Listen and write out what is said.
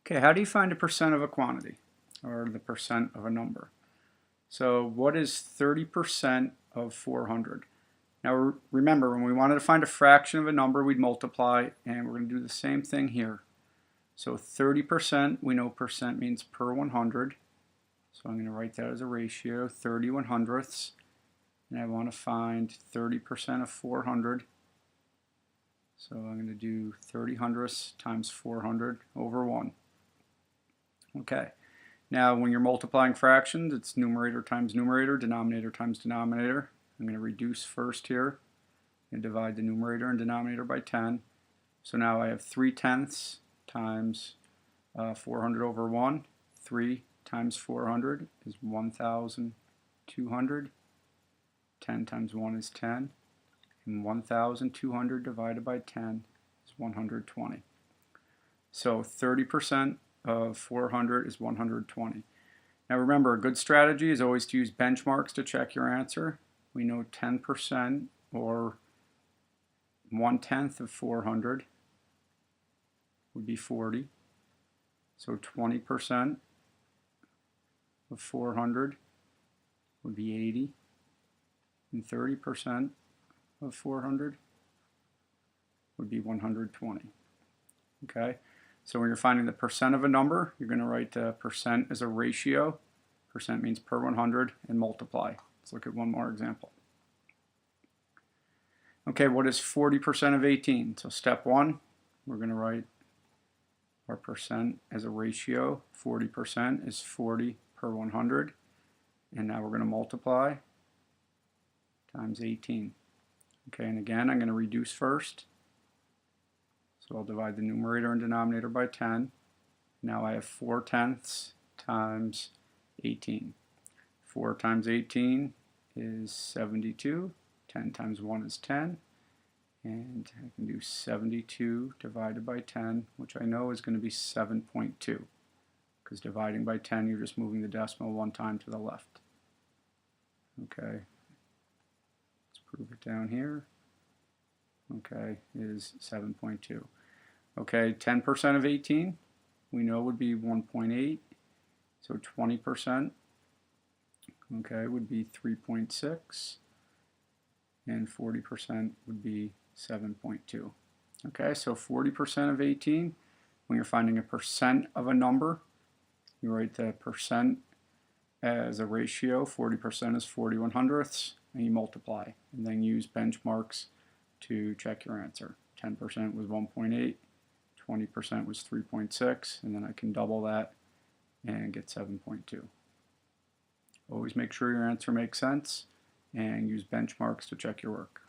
Okay, how do you find a percent of a quantity or the percent of a number? So what is 30% of 400? Now remember, when we wanted to find a fraction of a number, we'd multiply, and we're going to do the same thing here. So 30%, we know percent means per 100. So I'm going to write that as a ratio, 30 100ths. And I want to find 30% of 400. So I'm going to do 30 hundredths times 400 over 1. Okay, now when you're multiplying fractions, it's numerator times numerator, denominator times denominator. I'm going to reduce first here and divide the numerator and denominator by 10. So now I have 3 tenths times 400 over 1. 3 times 400 is 1,200. 10 times 1 is 10. And 1,200 divided by 10 is 120. So 30% of 400 is 120. Now remember, a good strategy is always to use benchmarks to check your answer. We know 10% or 1/10 of 400 would be 40. So 20% of 400 would be 80. And 30% of 400 would be 120. Okay? So when you're finding the percent of a number, you're going to write the percent as a ratio. Percent means per 100 and multiply. Let's look at one more example. Okay, what is 40% of 18? So step one, we're going to write our percent as a ratio. 40% is 40 per 100. And now we're going to multiply times 18. Okay, and again, I'm going to reduce first. So I'll divide the numerator and denominator by 10. Now I have 4 tenths times 18. 4 times 18 is 72. 10 times 1 is 10. And I can do 72 divided by 10, which I know is going to be 7.2. Because dividing by 10, you're just moving the decimal one time to the left. Okay, let's prove it down here. Okay, is 7.2. Okay, 10% of 18, we know would be 1.8. So 20%, okay, would be 3.6. And 40% would be 7.2. Okay, so 40% of 18, when you're finding a percent of a number, you write the percent as a ratio. 40% is 40 100ths, and you multiply. And then use benchmarks to check your answer. 10% was 1.8, 20% was 3.6, and then I can double that and get 7.2. Always make sure your answer makes sense and use benchmarks to check your work.